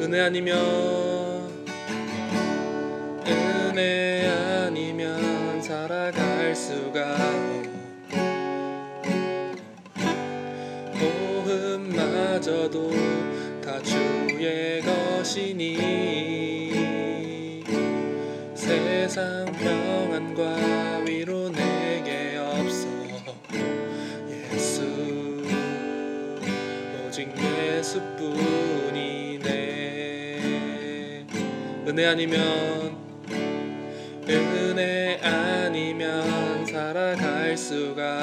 은혜 아니면 살아갈 수가 호흡마저도 다 주의 것이니 세상 평안과 위로 내게 없어. 예수 오직 예수뿐이네. 은혜 아니면 살아갈 수가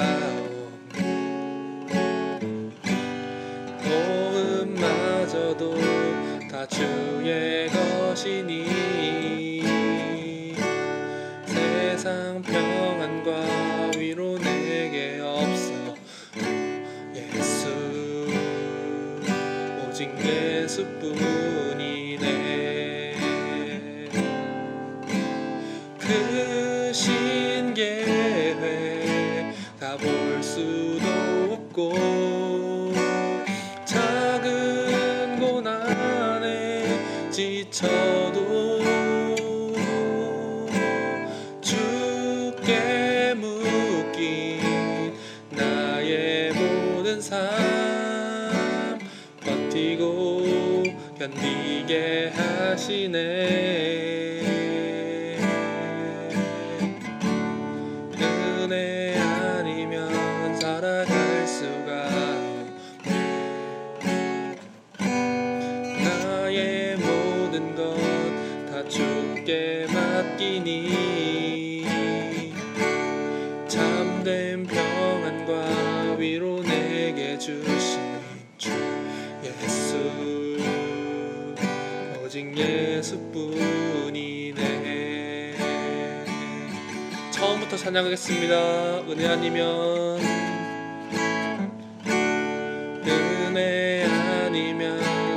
호흡마저도 다 주의 것이니 세상 평안과 위로 내게 없어. 예수 오직 예수뿐이네. 크신 계획 다 볼 수도 없고 작은 고난에 지쳐도 주께 묶인 나의 모든 삶 버티고 견디게 하시네. 은혜 아니면 살아갈 수가 나의 모든 것 다 주께 맡기니 참된 평안과 위로 내게 주신 주 예수 오직 예수뿐이네. 처음부터 찬양하겠습니다. 은혜 아니면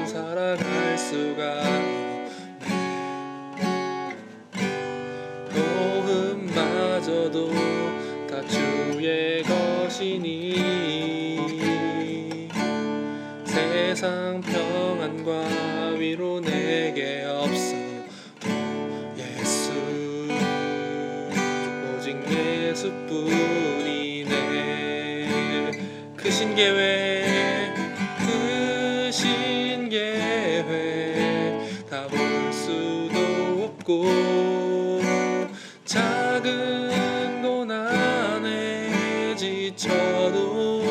살아갈 수가 호흡마저도 다 주의 것이니 세상 평안과 위로 내게 없어. 예수 오직 예수뿐이네. 크신 계획 다 볼 수도 없고 작은 고난에 지쳐도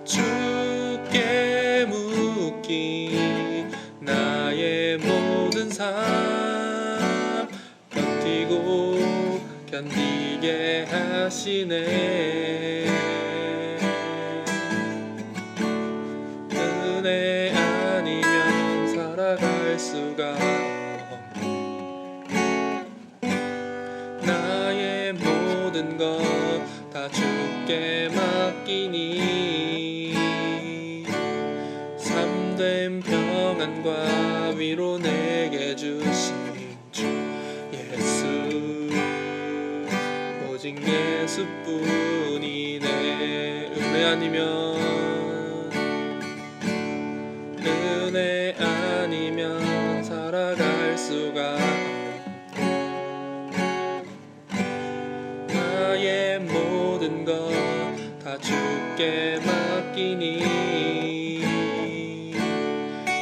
주께 묶인 나의 모든 삶 버티고 견디게 하시네. 은혜 아니면 살아갈 수가 나의 모든 것 다 주께 맡기니 참된 평안과 위로 내게 주신 주 예수 오직 예수뿐이네. 은혜 아니면 살아갈 수가 나의 모든 것 다 주께 맡기니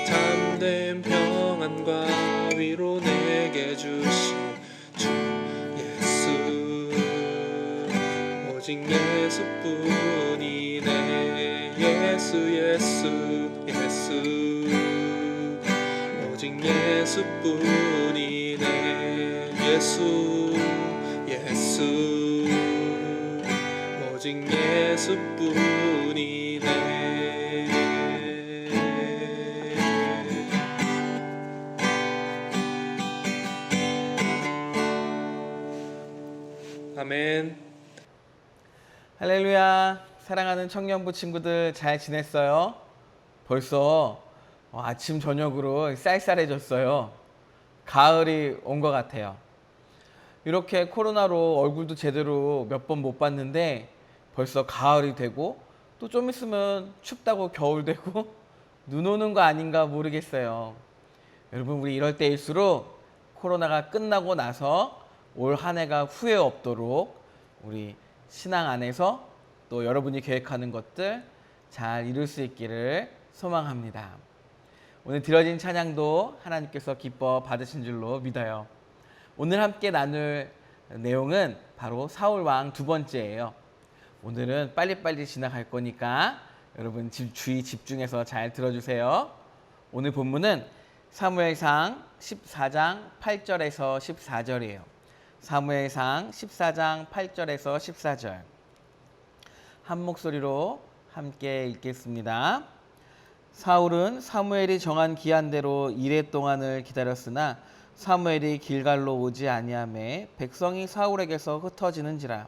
참된 평안과 위로 내게 주신 주 예수 오직 예수뿐이네. 예수 오직 예수뿐이네. 예수 오직 예수뿐이네. 아멘. 할렐루야. 사랑하는 청년부 친구들 잘 지냈어요? 벌써 아침 저녁으로 쌀쌀해졌어요. 가을이 온 것 같아요. 이렇게 코로나로 얼굴도 제대로 몇 번 못 봤는데 벌써 가을이 되고 또 좀 있으면 춥다고 겨울 되고 눈 오는 거 아닌가 모르겠어요. 여러분, 우리 이럴 때일수록 코로나가 끝나고 나서 올 한 해가 후회 없도록 우리 신앙 안에서 또 여러분이 계획하는 것들 잘 이룰 수 있기를 소망합니다. 오늘 드려진 찬양도 하나님께서 기뻐 받으신 줄로 믿어요. 오늘 함께 나눌 내용은 바로 사울 왕 두 번째예요. 오늘은 빨리빨리 지나갈 거니까 여러분 주의 집중해서 잘 들어주세요. 오늘 본문은 사무엘상 14장 8절에서 14절이에요. 사무엘상 14장 8절에서 14절. 한 목소리로 함께 읽겠습니다. 사울은 사무엘이 정한 기한대로 이레 동안을 기다렸으나 사무엘이 길갈로 오지 아니하매 백성이 사울에게서 흩어지는지라.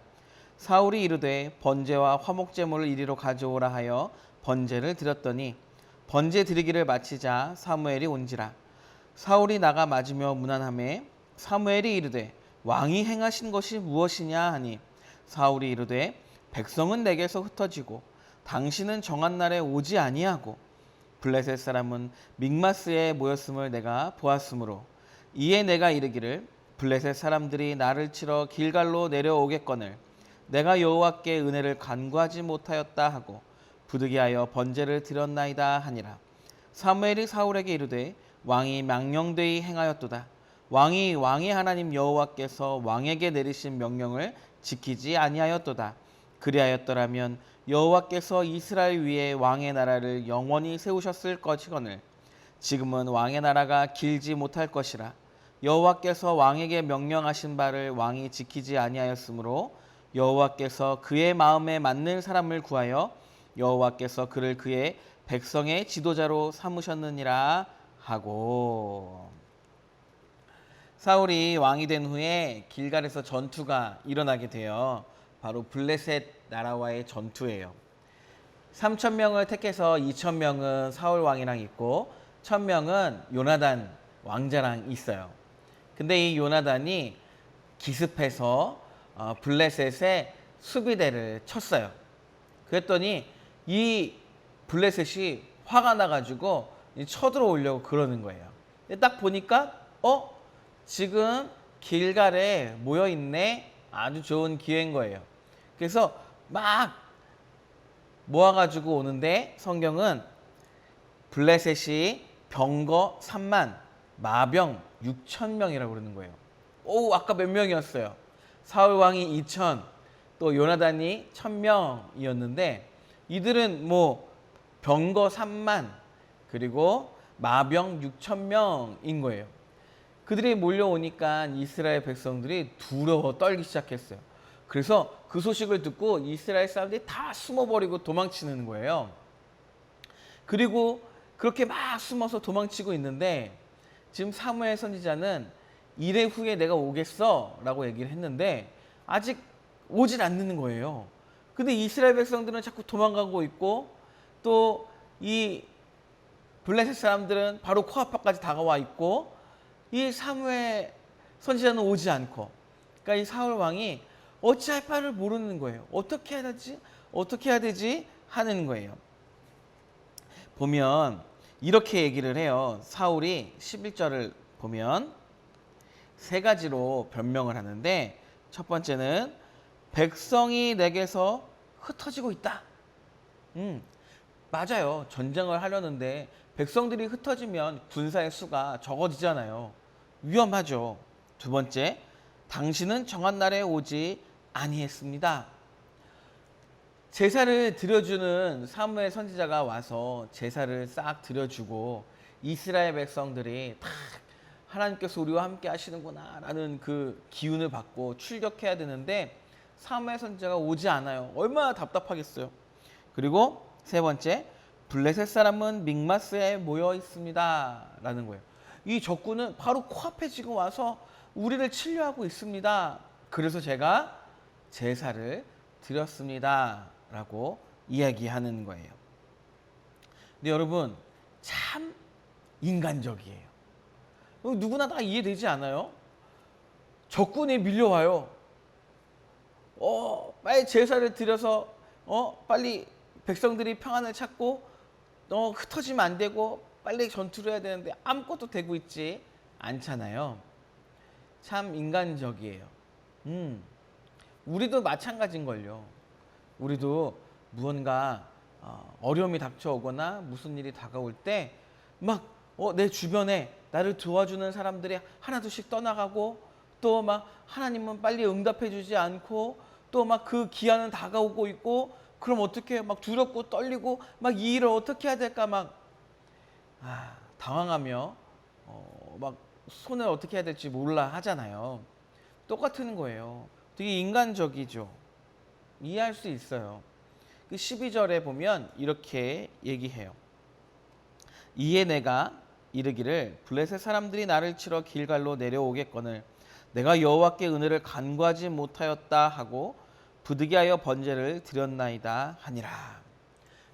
사울이 이르되 번제와 화목제물을 이리로 가져오라 하여 번제를 드렸더니 번제 드리기를 마치자 사무엘이 온지라. 사울이 나가 맞으며 문안하매 사무엘이 이르되 왕이 행하신 것이 무엇이냐 하니 사울이 이르되 백성은 내게서 흩어지고 당신은 정한 날에 오지 아니하고 블레셋 사람은 믹마스에 모였음을 내가 보았으므로 이에 내가 이르기를 블레셋 사람들이 나를 치러 길갈로 내려오겠거늘 내가 여호와께 은혜를 간구하지 못하였다 하고 부득이하여 번제를 드렸나이다 하니라. 사무엘이 사울에게 이르되 왕이 명령되이 행하였도다. 왕이 왕의 하나님 여호와께서 왕에게 내리신 명령을 지키지 아니하였도다. 그리하였더라면 여호와께서 이스라엘 위에 왕의 나라를 영원히 세우셨을 것이거늘 지금은 왕의 나라가 길지 못할 것이라. 여호와께서 왕에게 명령하신 바를 왕이 지키지 아니하였으므로 여호와께서 그의 마음에 맞는 사람을 구하여 여호와께서 그를 그의 백성의 지도자로 삼으셨느니라 하고. 사울이 왕이 된 후에 길갈에서 전투가 일어나게 돼요. 바로 블레셋 나라와의 전투예요. 3,000명을 택해서 2,000명은 사울 왕이랑 있고 1,000명은 요나단 왕자랑 있어요. 근데 이 요나단이 기습해서 블레셋의 수비대를 쳤어요. 그랬더니 이 블레셋이 화가 나가지고 쳐들어오려고 그러는 거예요. 근데 딱 보니까 지금 길갈에 모여있네. 아주 좋은 기회인 거예요. 그래서 막 모아가지고 오는데 성경은 블레셋이 병거 3만 마병 6,000명이라고 그러는 거예요. 아까 몇 명이었어요? 사울 왕이 2,000, 또 요나단이 1,000명이었는데 이들은 뭐 병거 3만 그리고 마병 6,000명인 거예요. 그들이 몰려오니까 이스라엘 백성들이 두려워 떨기 시작했어요. 그래서 그 소식을 듣고 이스라엘 사람들이 다 숨어버리고 도망치는 거예요. 그리고 그렇게 막 숨어서 도망치고 있는데 지금 사무엘 선지자는 이래 후에 내가 오겠어 라고 얘기를 했는데 아직 오질 않는 거예요. 근데 이스라엘 백성들은 자꾸 도망가고 있고 또 이 블레셋 사람들은 바로 코앞까지 다가와 있고 이 사무엘 선지자는 오지 않고, 그러니까 이 사울 왕이 어찌할 바를 모르는 거예요. 어떻게 해야 되지? 어떻게 해야 되지? 하는 거예요. 보면 이렇게 얘기를 해요. 사울이 11절을 보면 세 가지로 변명을 하는데 첫 번째는 백성이 내게서 흩어지고 있다. 맞아요. 전쟁을 하려는데 백성들이 흩어지면 군사의 수가 적어지잖아요. 위험하죠. 두 번째, 당신은 정한 날에 오지 아니했습니다. 제사를 드려주는 사무엘 선지자가 와서 제사를 싹 드려주고 이스라엘 백성들이 다 하나님께서 우리와 함께 하시는구나 라는 그 기운을 받고 출격해야 되는데 사무엘 선지자가 오지 않아요. 얼마나 답답하겠어요. 그리고 세 번째, 블레셋 사람은 믹마스에 모여 있습니다 라는 거예요. 이 적군은 바로 코앞에 지금 와서 우리를 치료하고 있습니다. 그래서 제가 제사를 드렸습니다 라고 이야기하는 거예요. 근데 여러분 참 인간적이에요. 누구나 다 이해되지 않아요? 적군이 밀려와요. 빨리 제사를 드려서 빨리 백성들이 평안을 찾고 흩어지면 안 되고 빨리 전투를 해야 되는데 아무것도 되고 있지 않잖아요. 참 인간적이에요. 우리도 마찬가지인걸요. 우리도 무언가 어려움이 닥쳐오거나 무슨 일이 다가올 때 막 내 주변에 나를 도와주는 사람들이 하나둘씩 떠나가고 또 막 하나님은 빨리 응답해 주지 않고 또 막 그 기한은 다가오고 있고 그럼 어떻게 막 두렵고 떨리고 막 이 일을 어떻게 해야 될까 막 당황하며 막 손을 어떻게 해야 될지 몰라 하잖아요. 똑같은 거예요. 되게 인간적이죠. 이해할 수 있어요. 그 12절에 보면 이렇게 얘기해요. 이에 내가 이르기를 블레셋 사람들이 나를 치러 길갈로 내려오겠거늘 내가 여호와께 은혜를 간구하지 못하였다 하고 부득이하여 번제를 드렸나이다 하니라.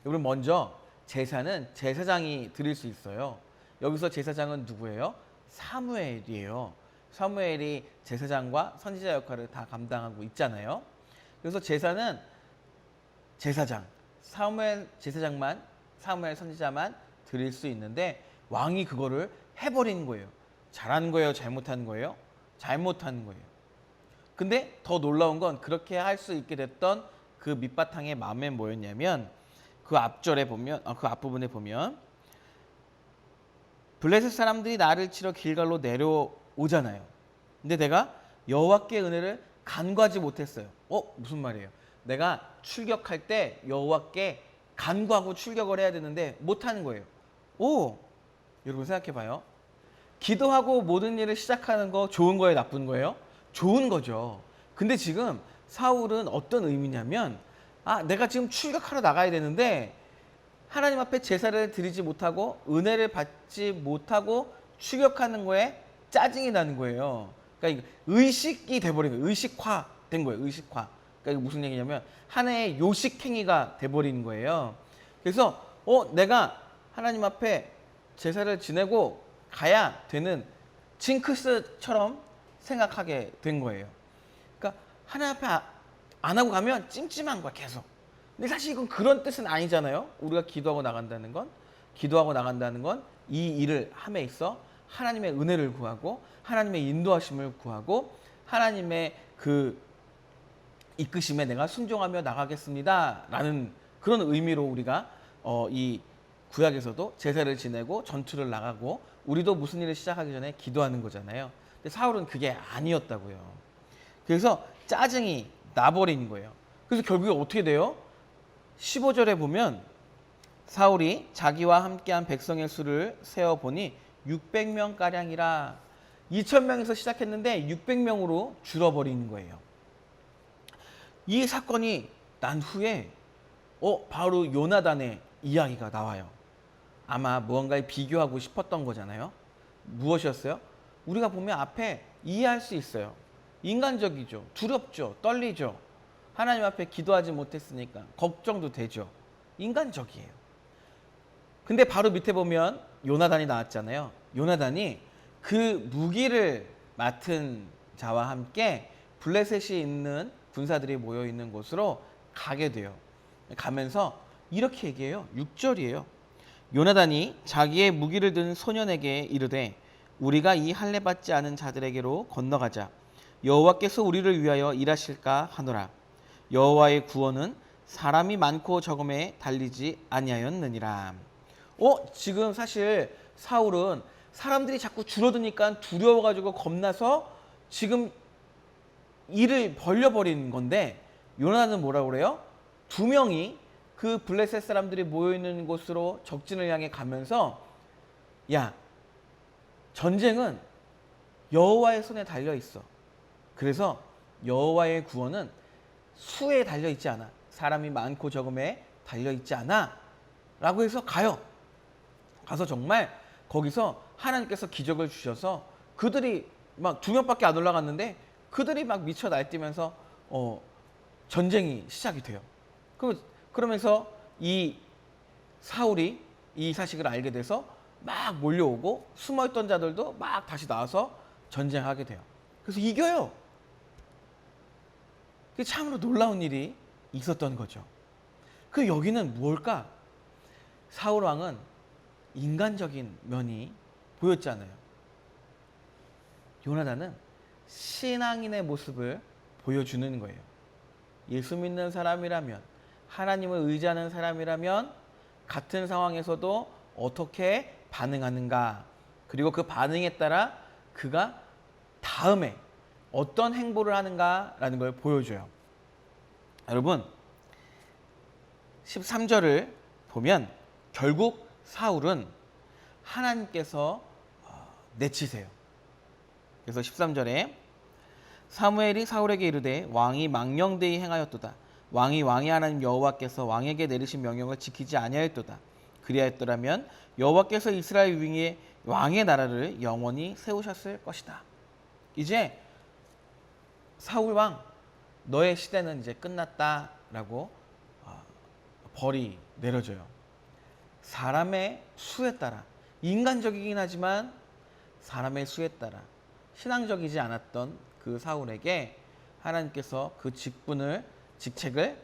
여러분 먼저 제사는 제사장이 드릴 수 있어요. 여기서 제사장은 누구예요? 사무엘이에요. 사무엘이 제사장과 선지자 역할을 다 감당하고 있잖아요. 그래서 제사는 제사장, 사무엘 제사장만, 사무엘 선지자만 드릴 수 있는데 왕이 그거를 해버린 거예요. 잘한 거예요? 잘못한 거예요? 잘못한 거예요. 근데 더 놀라운 건 그렇게 할 수 있게 됐던 그 밑바탕의 마음에 뭐였냐면 그 앞절에 보면 그 앞부분에 보면 블레셋 사람들이 나를 치러 길갈로 내려오잖아요. 근데 내가 여호와께 은혜를 간구하지 못했어요. 무슨 말이에요? 내가 출격할 때 여호와께 간구하고 출격을 해야 되는데 못하는 거예요. 여러분 생각해 봐요. 기도하고 모든 일을 시작하는 거 좋은 거예요? 나쁜 거예요? 좋은 거죠. 근데 지금 사울은 어떤 의미냐면 내가 지금 출격하러 나가야 되는데 하나님 앞에 제사를 드리지 못하고 은혜를 받지 못하고 출격하는 거에 짜증이 나는 거예요. 그러니까 의식이 돼버린 거예요. 의식화된 거예요. 의식화. 그러니까 이게 무슨 얘기냐면 하나의 요식행위가 돼버린 거예요. 그래서 내가 하나님 앞에 제사를 지내고 가야 되는 징크스처럼 생각하게 된 거예요. 그러니까 하나님 앞에 안 하고 가면 찜찜한 거야 계속. 근데 사실 이건 그런 뜻은 아니잖아요. 우리가 기도하고 나간다는 건 이 일을 함에 있어 하나님의 은혜를 구하고 하나님의 인도하심을 구하고 하나님의 그 이끄심에 내가 순종하며 나가겠습니다 라는 그런 의미로 우리가 이 구약에서도 제사를 지내고 전투를 나가고 우리도 무슨 일을 시작하기 전에 기도하는 거잖아요. 근데 사울은 그게 아니었다고요. 그래서 짜증이 나버린 거예요. 그래서 결국에 어떻게 돼요? 15절에 보면 사울이 자기와 함께한 백성의 수를 세어보니 600명가량이라 2000명에서 시작했는데 600명으로 줄어버리는 거예요. 이 사건이 난 후에 바로 요나단의 이야기가 나와요. 아마 무언가에 비교하고 싶었던 거잖아요. 무엇이었어요? 우리가 보면 앞에 이해할 수 있어요. 인간적이죠. 두렵죠. 떨리죠. 하나님 앞에 기도하지 못했으니까 걱정도 되죠. 인간적이에요. 근데 바로 밑에 보면 요나단이 나왔잖아요. 요나단이 그 무기를 맡은 자와 함께 블레셋이 있는 군사들이 모여 있는 곳으로 가게 돼요. 가면서 이렇게 얘기해요. 6절이에요. 요나단이 자기의 무기를 든 소년에게 이르되 우리가 이 할례 받지 않은 자들에게로 건너가자. 여호와께서 우리를 위하여 일하실까 하노라. 여호와의 구원은 사람이 많고 적음에 달리지 아니하였느니라. 지금 사실 사울은 사람들이 자꾸 줄어드니까 두려워가지고 겁나서 지금 일을 벌려버린 건데 요나단은 뭐라고 그래요? 2명이 그 블레셋 사람들이 모여있는 곳으로 적진을 향해 가면서 야, 전쟁은 여호와의 손에 달려있어. 그래서 여호와의 구원은 수에 달려있지 않아. 사람이 많고 적음에 달려있지 않아. 라고 해서 가요. 가서 정말 거기서 하나님께서 기적을 주셔서 그들이 막 2명밖에 안 올라갔는데 그들이 막 미쳐 날뛰면서 전쟁이 시작이 돼요. 그러면서 이 사울이 이 사실을 알게 돼서 막 몰려오고 숨어있던 자들도 막 다시 나와서 전쟁하게 돼요. 그래서 이겨요. 그게 참으로 놀라운 일이 있었던 거죠. 그 여기는 뭘까? 사울 왕은 인간적인 면이 보였잖아요. 요나단은 신앙인의 모습을 보여주는 거예요. 예수 믿는 사람이라면, 하나님을 의지하는 사람이라면 같은 상황에서도 어떻게 반응하는가, 그리고 그 반응에 따라 그가 다음에 어떤 행보를 하는가라는 걸 보여줘요. 여러분, 13절을 보면 결국 사울은 하나님께서 내치세요. 그래서 13절에 사무엘이 사울에게 이르되 왕이 망령되이 행하였도다. 왕이 왕의 하나님 여호와께서 왕에게 내리신 명령을 지키지 아니하였도다. 그리하였더라면 여호와께서 이스라엘 위에 왕의 나라를 영원히 세우셨을 것이다. 이제 사울 왕, 너의 시대는 이제 끝났다라고 벌이 내려져요. 사람의 수에 따라, 인간적이긴 하지만 사람의 수에 따라 신앙적이지 않았던 그 사울에게 하나님께서 그 직책을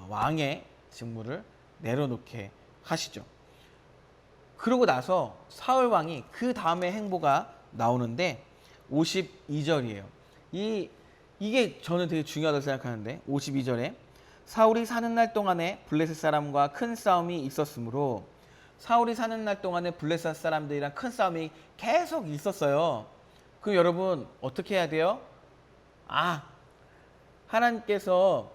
왕의 직무를 내려놓게 하시죠. 그러고 나서 사울 왕이 그 다음에 행보가 나오는데 52절이에요. 이게 저는 되게 중요하다고 생각하는데 52절에 사울이 사는 날 동안에 블레셋 사람과 큰 싸움이 있었으므로, 사울이 사는 날 동안에 블레셋 사람들이랑 큰 싸움이 계속 있었어요. 그럼 여러분 어떻게 해야 돼요? 하나님께서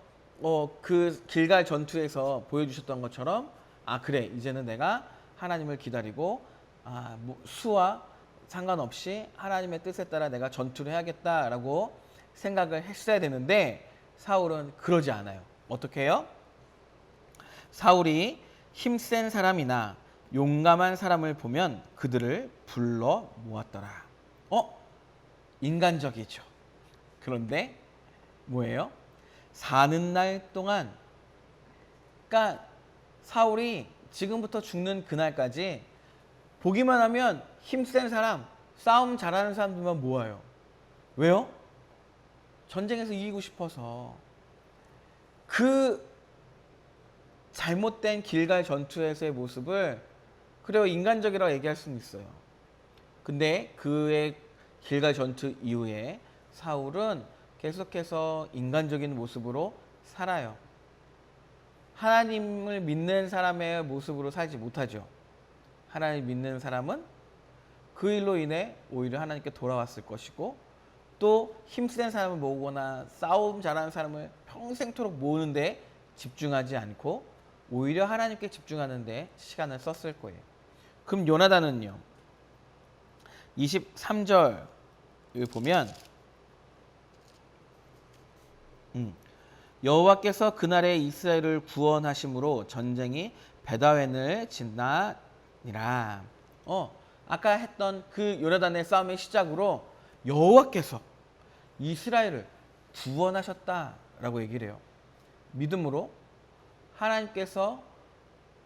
그 길갈 전투에서 보여주셨던 것처럼 그래, 이제는 내가 하나님을 기다리고 수와 상관없이 하나님의 뜻에 따라 내가 전투를 해야겠다라고 생각을 했어야 되는데 사울은 그러지 않아요. 어떻게 해요? 사울이 힘센 사람이나 용감한 사람을 보면 그들을 불러 모았더라. 인간적이죠. 그런데 뭐예요? 사는 날 동안, 그러니까 사울이 지금부터 죽는 그날까지 보기만 하면 힘센 사람, 싸움 잘하는 사람들만 모아요. 왜요? 전쟁에서 이기고 싶어서. 그 잘못된 길갈 전투에서의 모습을 그래요, 인간적이라고 얘기할 수는 있어요. 근데 그의 길갈 전투 이후에 사울은 계속해서 인간적인 모습으로 살아요. 하나님을 믿는 사람의 모습으로 살지 못하죠. 하나님 믿는 사람은 그 일로 인해 오히려 하나님께 돌아왔을 것이고, 또 힘센 사람을 모으거나 싸움 잘하는 사람을 평생토록 모으는데 집중하지 않고 오히려 하나님께 집중하는데 시간을 썼을 거예요. 그럼 요나단은요, 23절을 보면 여호와께서 그날에 이스라엘을 구원하심으로 전쟁이 베다웬을 짓나니라. 아까 했던 그 요나단의 싸움의 시작으로 여호와께서 이스라엘을 구원하셨다라고 얘기를 해요. 믿음으로 하나님께서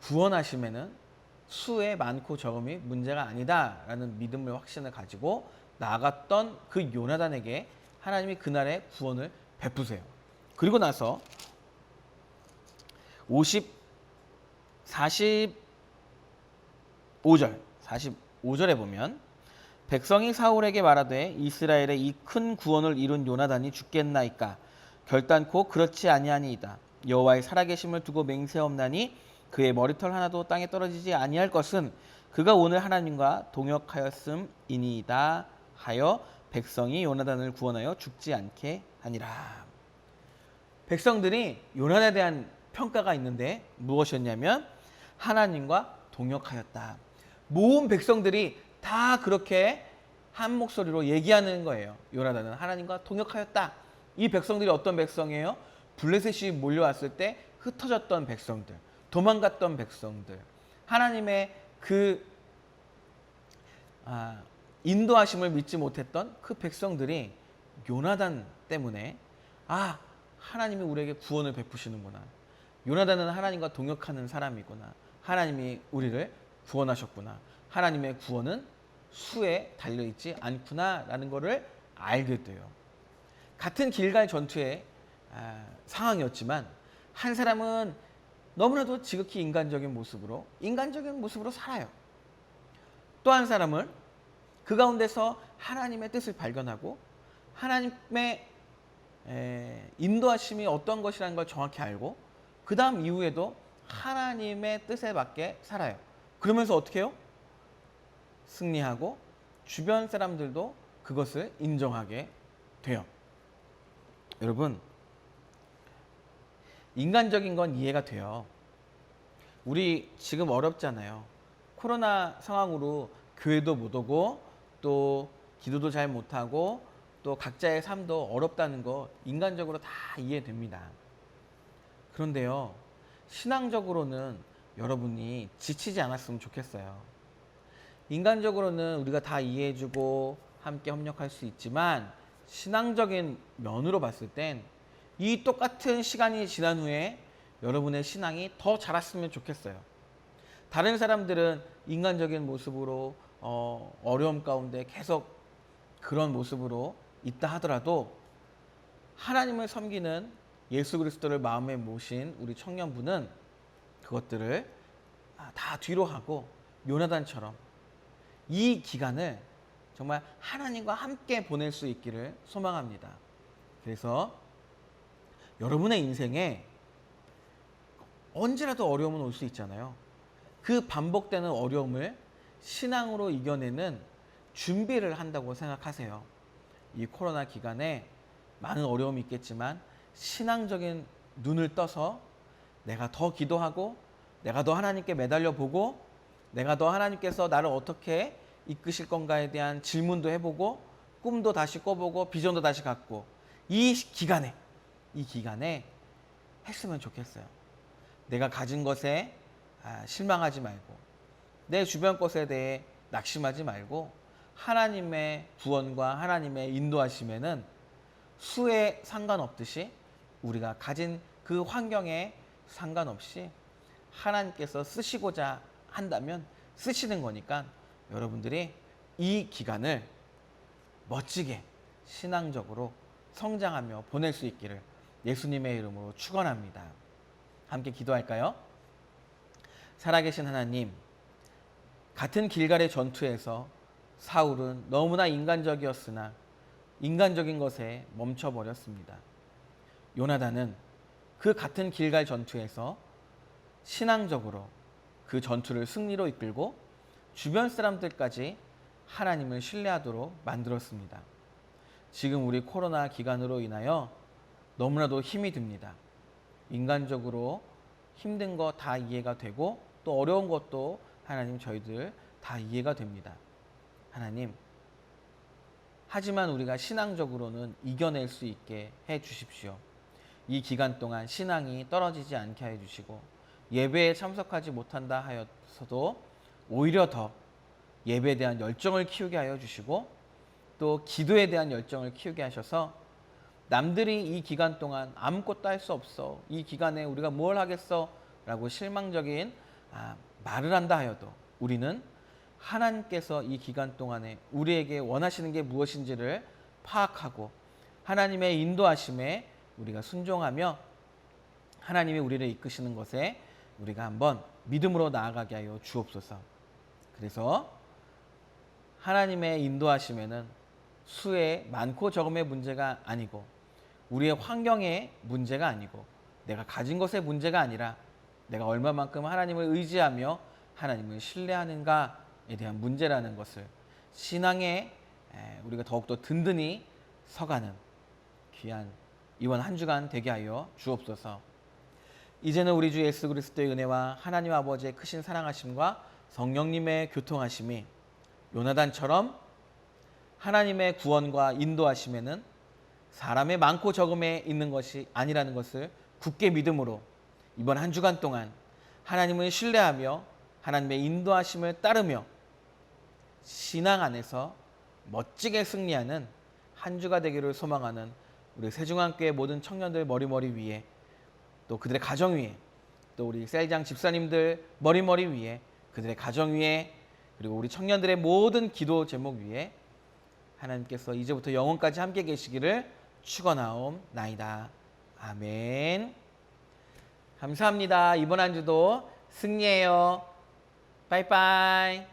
구원하심에는 수의 많고 적음이 문제가 아니다라는 믿음을, 확신을 가지고 나아갔던 그 요나단에게 하나님이 그날의 구원을 베푸세요. 그리고 나서 45절에 보면 백성이 사울에게 말하되 이스라엘의 이 큰 구원을 이룬 요나단이 죽겠나이까? 결단코 그렇지 아니하니이다. 여호와의 살아계심을 두고 맹세하옵나니 그의 머리털 하나도 땅에 떨어지지 아니할 것은 그가 오늘 하나님과 동역하였음이니이다 하여 백성이 요나단을 구원하여 죽지 않게 하니라. 백성들이 요나단에 대한 평가가 있는데 무엇이었냐면 하나님과 동역하였다. 모든 백성들이 다 그렇게 한 목소리로 얘기하는 거예요. 요나단은 하나님과 동역하였다. 이 백성들이 어떤 백성이에요? 블레셋이 몰려왔을 때 흩어졌던 백성들, 도망갔던 백성들, 하나님의 그 인도하심을 믿지 못했던 그 백성들이 요나단 때문에 하나님이 우리에게 구원을 베푸시는구나, 요나단은 하나님과 동역하는 사람이구나, 하나님이 우리를 구원하셨구나, 하나님의 구원은 수에 달려있지 않구나 라는 것을 알게 돼요. 같은 길갈 전투의 상황이었지만 한 사람은 너무나도 지극히 인간적인 모습으로 살아요. 또 한 사람은 그 가운데서 하나님의 뜻을 발견하고 하나님의 인도하심이 어떤 것이라는 걸 정확히 알고 그 다음 이후에도 하나님의 뜻에 맞게 살아요. 그러면서 어떻게 해요? 승리하고 주변 사람들도 그것을 인정하게 돼요. 여러분, 인간적인 건 이해가 돼요. 우리 지금 어렵잖아요. 코로나 상황으로 교회도 못 오고 또 기도도 잘 못하고 또 각자의 삶도 어렵다는 거 인간적으로 다 이해됩니다. 그런데요, 신앙적으로는 여러분이 지치지 않았으면 좋겠어요. 인간적으로는 우리가 다 이해해주고 함께 협력할 수 있지만 신앙적인 면으로 봤을 땐 이 똑같은 시간이 지난 후에 여러분의 신앙이 더 자랐으면 좋겠어요. 다른 사람들은 인간적인 모습으로 어려움 가운데 계속 그런 모습으로 있다 하더라도 하나님을 섬기는 예수 그리스도를 마음에 모신 우리 청년부는 그것들을 다 뒤로 하고 요나단처럼 이 기간을 정말 하나님과 함께 보낼 수 있기를 소망합니다. 그래서 여러분의 인생에 언제라도 어려움은 올 수 있잖아요. 그 반복되는 어려움을 신앙으로 이겨내는 준비를 한다고 생각하세요. 이 코로나 기간에 많은 어려움이 있겠지만 신앙적인 눈을 떠서 내가 더 기도하고 내가 더 하나님께 매달려 보고 내가 더 하나님께서 나를 어떻게 이끄실 건가에 대한 질문도 해보고 꿈도 다시 꿔보고 비전도 다시 갖고 이 기간에 했으면 좋겠어요. 내가 가진 것에 실망하지 말고 내 주변 것에 대해 낙심하지 말고 하나님의 구원과 하나님의 인도하심에는 수에 상관없듯이 우리가 가진 그 환경에 상관없이 하나님께서 쓰시고자 한다면 쓰시는 거니까 여러분들이 이 기간을 멋지게 신앙적으로 성장하며 보낼 수 있기를 예수님의 이름으로 축원합니다. 함께 기도할까요? 살아계신 하나님, 같은 길갈의 전투에서 사울은 너무나 인간적이었으나 인간적인 것에 멈춰버렸습니다. 요나단은 그 같은 길갈 전투에서 신앙적으로 그 전투를 승리로 이끌고 주변 사람들까지 하나님을 신뢰하도록 만들었습니다. 지금 우리 코로나 기간으로 인하여 너무나도 힘이 듭니다. 인간적으로 힘든 거 다 이해가 되고 또 어려운 것도 하나님 저희들 다 이해가 됩니다. 하나님, 하지만 우리가 신앙적으로는 이겨낼 수 있게 해 주십시오. 이 기간 동안 신앙이 떨어지지 않게 해 주시고 예배에 참석하지 못한다 하여서도 오히려 더 예배에 대한 열정을 키우게 하여 주시고 또 기도에 대한 열정을 키우게 하셔서 남들이 이 기간 동안 아무것도 할 수 없어, 이 기간에 우리가 뭘 하겠어 라고 실망적인 말을 한다 하여도 우리는 하나님께서 이 기간 동안에 우리에게 원하시는 게 무엇인지를 파악하고 하나님의 인도하심에 우리가 순종하며 하나님이 우리를 이끄시는 것에 우리가 한번 믿음으로 나아가게 하여 주옵소서. 그래서 하나님의 인도하심에는 수의 많고 적음의 문제가 아니고 우리의 환경의 문제가 아니고 내가 가진 것의 문제가 아니라 내가 얼마만큼 하나님을 의지하며 하나님을 신뢰하는가에 대한 문제라는 것을 신앙에 우리가 더욱더 든든히 서가는 귀한 이번 한 주간 되게 하여 주옵소서. 이제는 우리 주 예수 그리스도의 은혜와 하나님 아버지의 크신 사랑하심과 성령님의 교통하심이 요나단처럼 하나님의 구원과 인도하심에는 사람의 많고 적음에 있는 것이 아니라는 것을 굳게 믿음으로 이번 한 주간 동안 하나님을 신뢰하며 하나님의 인도하심을 따르며 신앙 안에서 멋지게 승리하는 한 주가 되기를 소망하는 우리 세중앙교회 모든 청년들 머리머리 위에 또 그들의 가정 위에 또 우리 셀장 집사님들 머리머리 위에 그들의 가정 위에 그리고 우리 청년들의 모든 기도 제목 위에 하나님께서 이제부터 영원까지 함께 계시기를 축원하옵나이다. 아멘. 감사합니다. 이번 한 주도 승리해요. 빠이빠이.